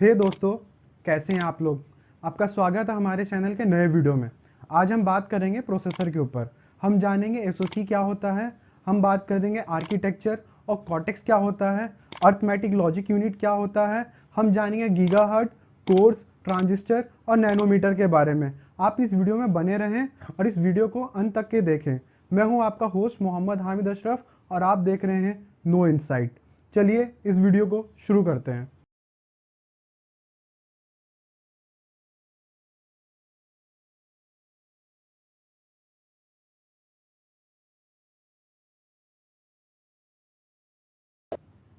हे दोस्तों, कैसे हैं आप लोग। आपका स्वागत है हमारे चैनल के नए वीडियो में। आज हम बात करेंगे प्रोसेसर के ऊपर। हम जानेंगे एसओसी क्या होता है, हम बात करेंगे आर्किटेक्चर और कॉर्टेक्स क्या होता है, अर्थमेटिक लॉजिक यूनिट क्या होता है, हम जानेंगे गीगाहर्ट्ज, कोर्स, ट्रांजिस्टर और नैनोमीटर के बारे में। आप इस वीडियो में बने रहें और इस वीडियो को अंत तक के देखें। मैं हूं आपका होस्ट मोहम्मद हामिद अशरफ और आप देख रहे हैं नो इनसाइट। चलिए इस वीडियो को शुरू करते हैं।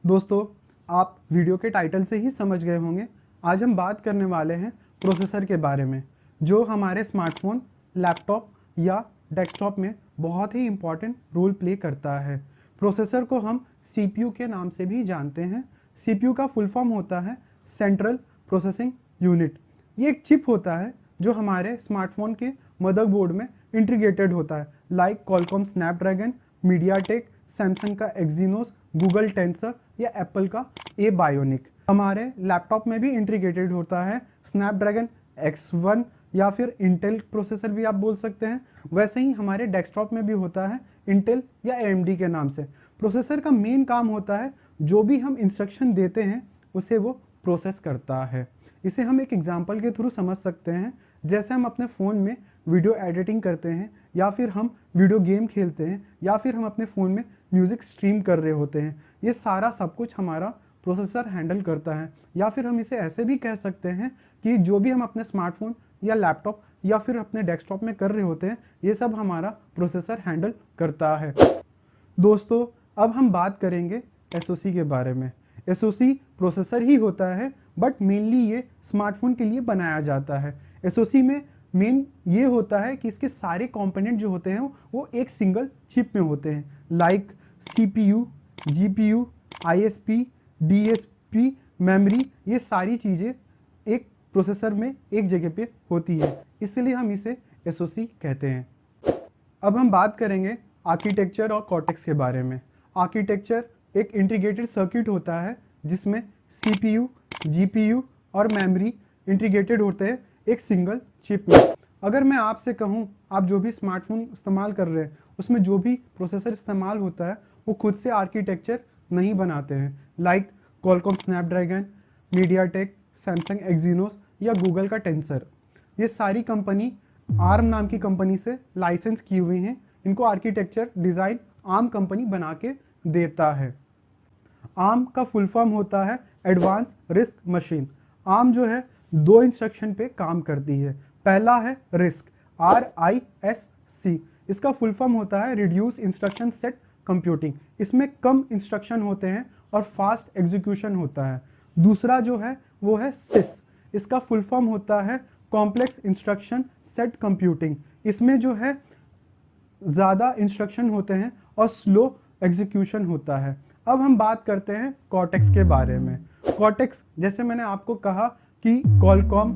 दोस्तों, आप वीडियो के टाइटल से ही समझ गए होंगे। आज हम बात करने वाले हैं प्रोसेसर के बारे में, जो हमारे स्मार्टफोन, लैपटॉप या डेस्कटॉप में बहुत ही इम्पॉर्टेंट रोल प्ले करता है। प्रोसेसर को हम सीपीयू के नाम से भी जानते हैं। सीपीयू का फुल फॉर्म होता है सेंट्रल प्रोसेसिंग यूनिट। ये एक चिप होता है जो हमारे स्मार्टफोन के मदरबोर्ड में इंटीग्रेटेड होता है, like Qualcomm Snapdragon, MediaTek, Samsung का एक्जीनोस, गूगल टेंसर या एप्पल का ए बायोनिक। हमारे लैपटॉप में भी इंटीग्रेटेड होता है स्नैपड्रैगन X1 या फिर इंटेल प्रोसेसर भी आप बोल सकते हैं। वैसे ही हमारे डेस्कटॉप में भी होता है इंटेल या AMD के नाम से। प्रोसेसर का मेन काम होता है जो भी हम इंस्ट्रक्शन देते हैं उसे वो प्रोसेस करता है। इसे हम एक एग्जांपल के थ्रू समझ सकते हैं। जैसे हम अपने फ़ोन में वीडियो एडिटिंग करते हैं, या फिर हम वीडियो गेम खेलते हैं, या फिर हम अपने फ़ोन में म्यूज़िक स्ट्रीम कर रहे होते हैं। ये सारा सब कुछ हमारा प्रोसेसर हैंडल करता है। या फिर हम इसे ऐसे भी कह सकते हैं कि जो भी हम अपने स्मार्टफोन या लैपटॉप या फिर अपने डेस्कटॉप में कर रहे होते हैं, ये सब हमारा प्रोसेसर हैंडल करता है। दोस्तों, अब हम बात करेंगे एसओसी के बारे में। एसओसी प्रोसेसर ही होता है, बट मेनली ये स्मार्टफोन के लिए बनाया जाता है। एसओसी में मेन ये होता है कि इसके सारे कंपोनेंट जो होते हैं वो एक सिंगल चिप में होते हैं, like CPU, GPU, ISP, DSP, memory. ये सारी चीज़ें एक प्रोसेसर में एक जगह पे होती है, इसलिए हम इसे एसओसी कहते हैं। अब हम बात करेंगे आर्किटेक्चर और कॉर्टेक्स के बारे में। आर्किटेक्चर एक इंटीग्रेटेड सर्किट होता है जिसमें सीपीयू, जीपीयू और मेमोरी इंटीग्रेटेड होते हैं एक सिंगल चिप में। अगर मैं आपसे कहूँ, आप जो भी स्मार्टफोन इस्तेमाल कर रहे हैं उसमें जो भी प्रोसेसर इस्तेमाल होता है वो खुद से आर्किटेक्चर नहीं बनाते हैं, like Qualcomm Snapdragon, MediaTek, Samsung Exynos या गूगल का टेंसर। ये सारी कंपनी आर्म नाम की कंपनी से लाइसेंस की हुई हैं। इनको आर्किटेक्चर डिज़ाइन आर्म कंपनी बना के देता है। आर्म का फुल फॉर्म होता है एडवांस रिस्क मशीन। आर्म जो है दो इंस्ट्रक्शन पे काम करती है। पहला है रिस्क, RISC। इसका फुल फॉर्म होता है रिड्यूस इंस्ट्रक्शन सेट कंप्यूटिंग। इसमें कम इंस्ट्रक्शन होते हैं और फास्ट एग्जीक्यूशन होता है। दूसरा जो है वो है सिस। इसका फुल फॉर्म होता है कॉम्प्लेक्स इंस्ट्रक्शन सेट कंप्यूटिंग। इसमें जो है ज़्यादा इंस्ट्रक्शन होते हैं और स्लो एग्जीक्यूशन होता है। अब हम बात करते हैं कॉर्टेक्स के बारे में। कॉर्टेक्स, जैसे मैंने आपको कहा कि Qualcomm,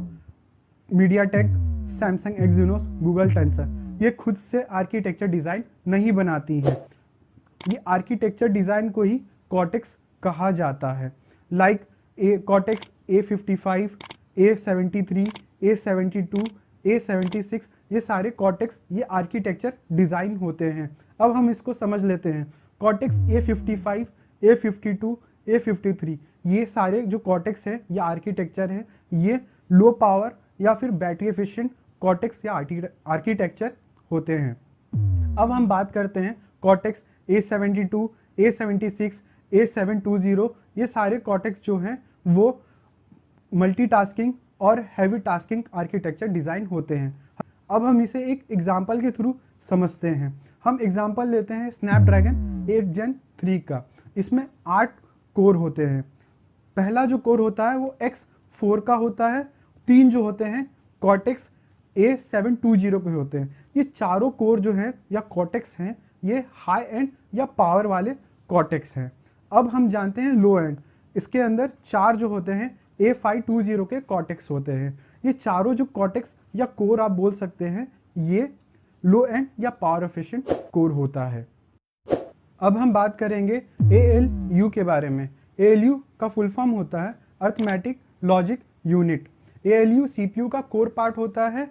MediaTek, Samsung Exynos, Google tensor, ये खुद से आर्किटेक्चर डिज़ाइन नहीं बनाती हैं। ये आर्किटेक्चर डिज़ाइन को ही कॉर्टेक्स कहा जाता है, like cortex A55, A73, A72, A76। ये सारे कॉर्टेक्स ये आर्किटेक्चर डिज़ाइन होते हैं। अब हम इसको समझ लेते हैं। कॉर्टेक्स A55, A52, A53, ये सारे जो कॉर्टेक्स है या आर्किटेक्चर है, ये लो पावर या फिर बैटरी एफिशिएंट कॉर्टेक्स या आर्किटेक्चर होते हैं। अब हम बात करते हैं कॉर्टेक्स A72, A76, A720। ये सारे कॉर्टेक्स जो हैं वो मल्टीटास्किंग और हैवी टास्किंग आर्किटेक्चर डिज़ाइन होते हैं। अब हम इसे एक एग्जांपल के थ्रू समझते हैं। हम एग्जांपल लेते हैं स्नैपड्रैगन 8 Gen 3 का। इसमें 8 कोर होते हैं। पहला जो कोर होता है वो X4 का होता है। 3 जो होते हैं कॉर्टेक्स A720 के होते हैं। ये चारों कोर जो हैं या कॉर्टेक्स हैं, ये हाई एंड या पावर वाले कॉर्टेक्स हैं। अब हम जानते हैं लो एंड। इसके अंदर 4 जो होते हैं A520 के कॉर्टेक्स होते हैं। ये चारों जो कॉर्टेक्स या कोर आप बोल सकते हैं, ये लो एंड या पावर एफिशिएंट कोर होता है। अब हम बात करेंगे ALU के बारे में। ALU का फुल फॉर्म होता है arithmetic logic unit. ALU CPU का कोर पार्ट होता है।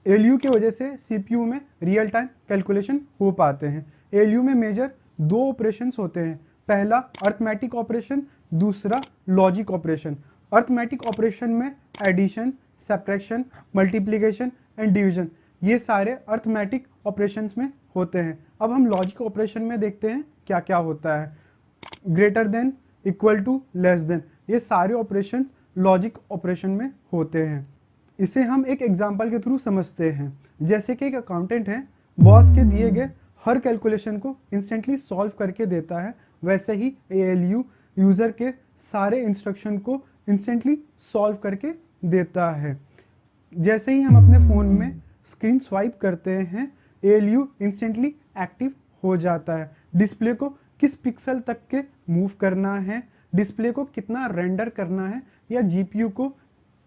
ALU की वजह से CPU में रियल टाइम कैलकुलेशन हो पाते हैं। ALU में मेजर 2 ऑपरेशंस होते हैं, पहला अर्थमेटिक ऑपरेशन, दूसरा लॉजिक ऑपरेशन। अर्थमेटिक ऑपरेशन में addition, subtraction, multiplication and division, ये सारे अर्थमेटिक ऑपरेशंस में होते हैं। अब हम लॉजिक ऑपरेशन में देखते हैं क्या क्या होता है। Greater than, equal to, less than, ये सारे ऑपरेशंस लॉजिक ऑपरेशन में होते हैं। इसे हम एक एग्जांपल के थ्रू समझते हैं। जैसे कि एक अकाउंटेंट है, बॉस के दिए गए हर कैलकुलेशन को इंस्टेंटली सॉल्व करके देता है, वैसे ही ALU यूज़र के सारे इंस्ट्रक्शन को इंस्टेंटली सॉल्व करके देता है। जैसे ही हम अपने फ़ोन में स्क्रीन स्वाइप करते हैं, ALU इंस्टेंटली एक्टिव हो जाता है। डिस्प्ले को किस पिक्सल तक के मूव करना है, डिस्प्ले को कितना रेंडर करना है, या GPU को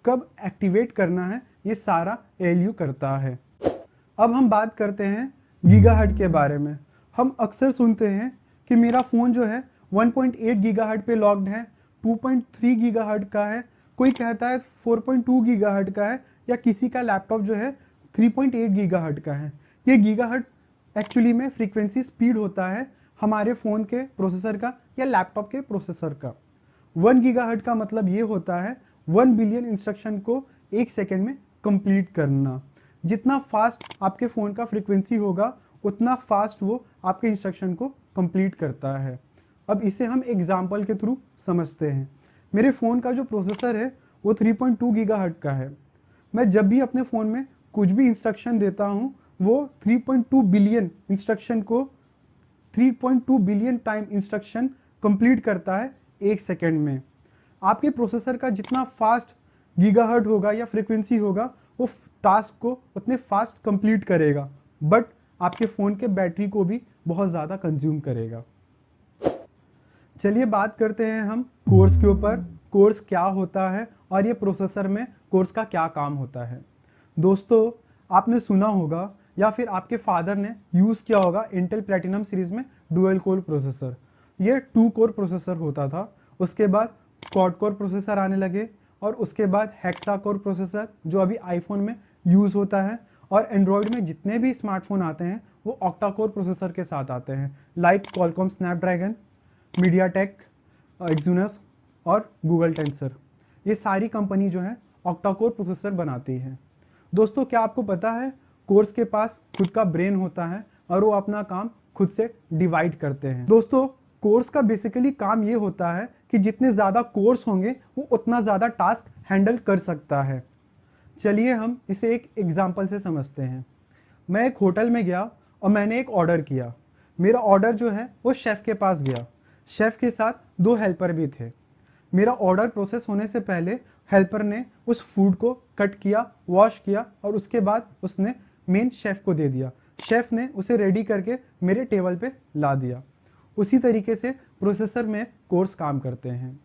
कब एक्टिवेट करना है, ये सारा ALU करता है। अब हम बात करते हैं गीगाहर्ट्ज़ के बारे में। हम अक्सर सुनते हैं कि मेरा फ़ोन जो है 1.8 गीगाहर्ट्ज़ पे लॉक्ड है, 2.3 गीगाहर्ट्ज़ का है, कोई कहता है 4.2 गीगाहर्ट्ज़ का है, या किसी का लैपटॉप जो है 3.8 गीगाहर्ट्ज़ का है। ये गीगाहर्ट्ज़ एक्चुअली में फ्रीक्वेंसी स्पीड होता है हमारे फ़ोन के प्रोसेसर का या लैपटॉप के प्रोसेसर का। 1 गीगाहर्ट्ज़ का मतलब ये होता है 1 बिलियन इंस्ट्रक्शन को 1 सेकेंड में कंप्लीट करना। जितना फास्ट आपके फ़ोन का फ्रीक्वेंसी होगा, उतना फास्ट वो आपके इंस्ट्रक्शन को कंप्लीट करता है। अब इसे हम एग्जाम्पल के थ्रू समझते हैं। मेरे फ़ोन का जो प्रोसेसर है वो 3.2 गीगाहर्ट्ज़ का है। मैं जब भी अपने फ़ोन में कुछ भी इंस्ट्रक्शन देता हूँ, वो 3.2 बिलियन इंस्ट्रक्शन को 3.2 बिलियन टाइम इंस्ट्रक्शन कंप्लीट करता है 1 सेकेंड में। आपके प्रोसेसर का जितना फास्ट गीगाहर्ट्ज़ होगा या फ्रीक्वेंसी होगा, वो टास्क को उतने फास्ट कंप्लीट करेगा, बट आपके फ़ोन के बैटरी को भी बहुत ज़्यादा कंज्यूम करेगा। चलिए बात करते हैं हम कोर्स के ऊपर। कोर्स क्या होता है और ये प्रोसेसर में कोर्स का क्या काम होता है। दोस्तों, आपने सुना होगा या फिर आपके फादर ने यूज़ किया होगा इंटेल प्लैटिनम सीरीज़ में डुअल कोर प्रोसेसर। ये 2 कोर प्रोसेसर होता था, उसके बाद क्वाड कोर प्रोसेसर आने लगे, और उसके बाद हेक्सा कोर प्रोसेसर जो अभी आईफोन में यूज़ होता है, और एंड्रॉयड में जितने भी स्मार्टफोन आते हैं वो ऑक्टा कोर प्रोसेसर के साथ आते हैं, लाइक क्वालकॉम स्नैपड्रैगन, मीडियाटेक, एक्सयूनस और गूगल टेंसर। ये सारी कंपनी जो है ऑक्टा कोर प्रोसेसर बनाती है। दोस्तों, क्या आपको पता है कोर्स के पास खुद का ब्रेन होता है और वो अपना काम खुद से डिवाइड करते हैं। दोस्तों, कोर्स का बेसिकली काम ये होता है कि जितने ज़्यादा कोर्स होंगे वो उतना ज़्यादा टास्क हैंडल कर सकता है। चलिए हम इसे एक एग्जांपल से समझते हैं। मैं एक होटल में गया और मैंने एक ऑर्डर किया। मेरा ऑर्डर जो है वो शेफ़ के पास गया। शेफ़ के साथ 2 हेल्पर भी थे। मेरा ऑर्डर प्रोसेस होने से पहले हेल्पर ने उस फूड को कट किया, वॉश किया, और उसके बाद उसने मेन शेफ़ को दे दिया। शेफ़ ने उसे रेडी करके मेरे टेबल पे ला दिया। उसी तरीके से प्रोसेसर में कोर्स काम करते हैं।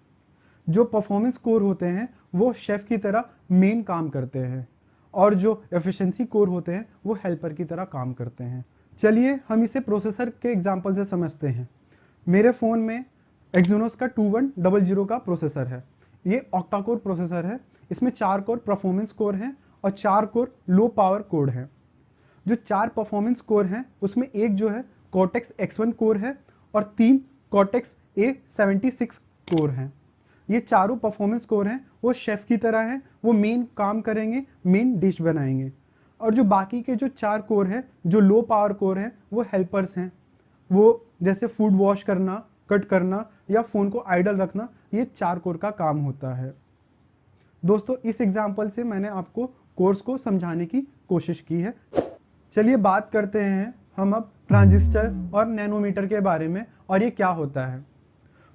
जो परफॉर्मेंस कोर होते हैं वो शेफ़ की तरह मेन काम करते हैं, और जो एफिशिएंसी कोर होते हैं वो हेल्पर की तरह काम करते हैं। चलिए हम इसे प्रोसेसर के एग्जांपल से समझते हैं। मेरे फ़ोन में एक्सयूनस का 2100 का प्रोसेसर है। ये ऑक्टा कोर प्रोसेसर है। इसमें 4 कोर परफॉर्मेंस कोर हैं और 4 कोर लो पावर कोर हैं। जो 4 परफॉर्मेंस कोर हैं उसमें एक जो है कॉर्टेक्स X1 कोर है और 3 कॉर्टेक्स A76 कोर हैं। ये चारों परफॉर्मेंस कोर हैं वो शेफ़ की तरह हैं, वो मेन काम करेंगे, मेन डिश बनाएंगे। और जो बाकी के जो 4 कोर हैं, जो लो पावर कोर हैं, वो हेल्पर्स हैं। वो जैसे फूड वॉश करना, कट करना या फ़ोन को आइडल रखना, ये 4 कोर का काम होता है। दोस्तों, इस एग्जांपल से मैंने आपको कोर्स को समझाने की कोशिश की है। चलिए बात करते हैं हम अब ट्रांजिस्टर और नैनोमीटर के बारे में, और ये क्या होता है।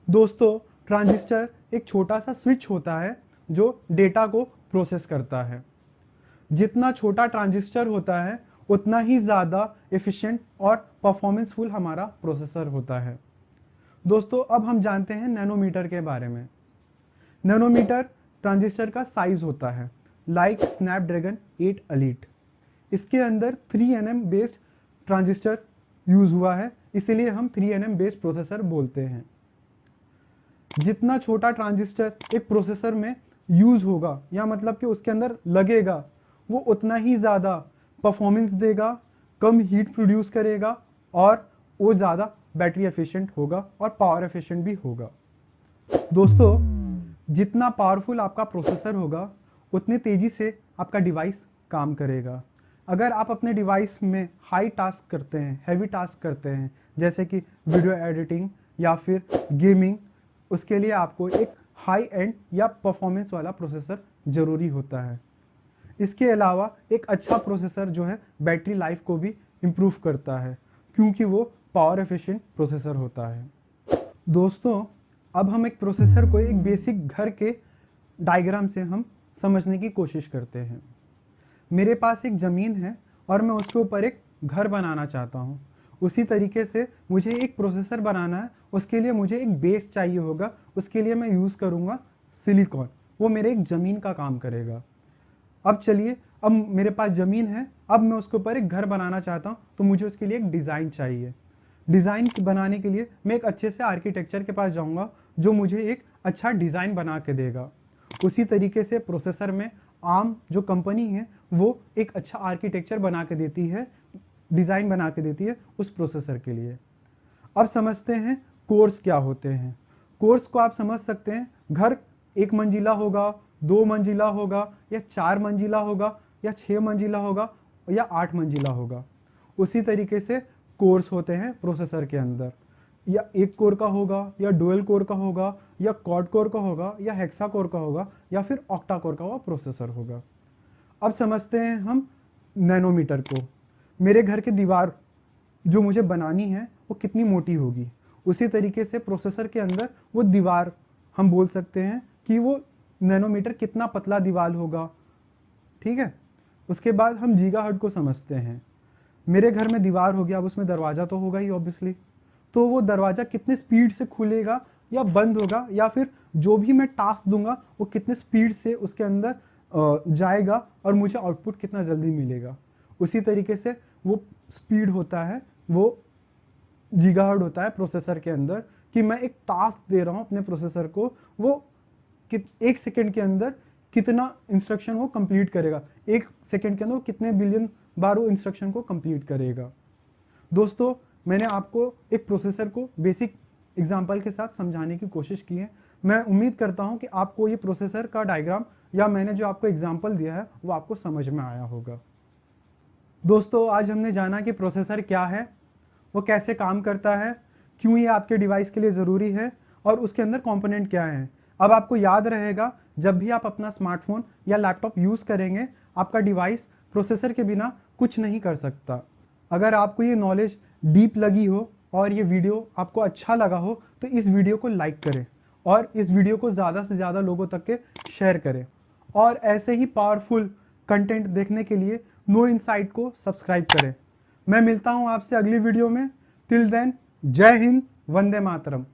दोस्तों, ट्रांजिस्टर एक छोटा सा स्विच होता है जो डेटा को प्रोसेस करता है। जितना छोटा ट्रांजिस्टर होता है उतना ही ज़्यादा एफिशिएंट और परफॉर्मेंसफुल हमारा प्रोसेसर होता है। दोस्तों, अब हम जानते हैं नैनोमीटर के बारे में। नैनोमीटर ट्रांजिस्टर का साइज होता है, लाइक स्नैपड्रैगन 8 एलीट। इसके अंदर 3nm बेस्ड ट्रांजिस्टर यूज़ हुआ है, इसीलिए हम 3nm बेस्ड प्रोसेसर बोलते हैं। जितना छोटा ट्रांजिस्टर एक प्रोसेसर में यूज़ होगा या मतलब कि उसके अंदर लगेगा वो उतना ही ज़्यादा परफॉर्मेंस देगा, कम हीट प्रोड्यूस करेगा और वो ज़्यादा बैटरी एफिशिएंट होगा और पावर एफिशिएंट भी होगा। दोस्तों, जितना पावरफुल आपका प्रोसेसर होगा उतने तेज़ी से आपका डिवाइस काम करेगा। अगर आप अपने डिवाइस में हाई टास्क करते हैं, हैवी टास्क करते हैं, जैसे कि वीडियो एडिटिंग या फिर गेमिंग, उसके लिए आपको एक हाई एंड या परफॉर्मेंस वाला प्रोसेसर ज़रूरी होता है। इसके अलावा एक अच्छा प्रोसेसर जो है बैटरी लाइफ को भी इम्प्रूव करता है क्योंकि वो पावर एफिशिएंट प्रोसेसर होता है। दोस्तों, अब हम एक प्रोसेसर को एक बेसिक घर के डायग्राम से हम समझने की कोशिश करते हैं। मेरे पास एक ज़मीन है और मैं उसके ऊपर एक घर बनाना चाहता हूँ। उसी तरीके से मुझे एक प्रोसेसर बनाना है, उसके लिए मुझे एक बेस चाहिए होगा। उसके लिए मैं यूज़ करूँगा सिलिकॉन, वो मेरे एक ज़मीन का काम करेगा। अब चलिए, अब मेरे पास ज़मीन है, अब मैं उसके ऊपर एक घर बनाना चाहता हूँ, तो मुझे उसके लिए एक डिज़ाइन चाहिए। डिज़ाइन बनाने के लिए मैं एक अच्छे से आर्किटेक्चर के पास जाऊँगा जो मुझे एक अच्छा डिज़ाइन बना के देगा। उसी तरीके से प्रोसेसर में आर्म जो कंपनी है वो एक अच्छा आर्किटेक्चर बना के देती है, डिज़ाइन बना के देती है उस प्रोसेसर के लिए। अब समझते हैं कोर्स क्या होते हैं। कोर्स को आप समझ सकते हैं, घर 1 मंजिला होगा, 2 मंजिला होगा या 4 मंजिला होगा या 6 मंजिला होगा या 8 मंजिला होगा। उसी तरीके से कोर्स होते हैं प्रोसेसर के अंदर, या 1 कोर का होगा या डुअल कोर का होगा या क्वाड कोर का होगा या हेक्सा कोर का होगा या फिर ऑक्टा कोर का प्रोसेसर होगा। अब समझते हैं हम नैनोमीटर को। मेरे घर की दीवार जो मुझे बनानी है वो कितनी मोटी होगी, उसी तरीके से प्रोसेसर के अंदर वो दीवार हम बोल सकते हैं कि वो नैनोमीटर कितना पतला दीवार होगा। ठीक है, उसके बाद हम गीगाहर्ट्ज़ को समझते हैं। मेरे घर में दीवार हो गया, अब उसमें दरवाज़ा तो होगा ही ऑब्वियसली, तो वो दरवाज़ा कितने स्पीड से खुलेगा या बंद होगा, या फिर जो भी मैं टास्क दूंगा वो कितने स्पीड से उसके अंदर जाएगा और मुझे आउटपुट कितना जल्दी मिलेगा। उसी तरीके से वो स्पीड होता है, वो गीगाहर्ट्ज़ होता है प्रोसेसर के अंदर, कि मैं एक टास्क दे रहा हूँ अपने प्रोसेसर को, वो 1 सेकेंड के अंदर कितना इंस्ट्रक्शन वो कंप्लीट करेगा, 1 सेकेंड के अंदर वो कितने बिलियन बार वो इंस्ट्रक्शन को कंप्लीट करेगा। दोस्तों, मैंने आपको एक प्रोसेसर को बेसिक एग्जांपल के साथ समझाने की कोशिश की है। मैं उम्मीद करता हूं कि आपको ये प्रोसेसर का डायग्राम या मैंने जो आपको एग्जांपल दिया है वो आपको समझ में आया होगा। दोस्तों, आज हमने जाना कि प्रोसेसर क्या है, वो कैसे काम करता है, क्यों ये आपके डिवाइस के लिए ज़रूरी है और उसके अंदर कंपोनेंट क्या हैं। अब आपको याद रहेगा, जब भी आप अपना स्मार्टफोन या लैपटॉप यूज़ करेंगे, आपका डिवाइस प्रोसेसर के बिना कुछ नहीं कर सकता। अगर आपको ये नॉलेज डीप लगी हो और ये वीडियो आपको अच्छा लगा हो तो इस वीडियो को लाइक करें और इस वीडियो को ज़्यादा से ज़्यादा लोगों तक के शेयर करें। और ऐसे ही पावरफुल कंटेंट देखने के लिए नो इनसाइट को सब्सक्राइब करें। मैं मिलता हूँ आपसे अगली वीडियो में। टिल देन, जय हिंद, वंदे मातरम।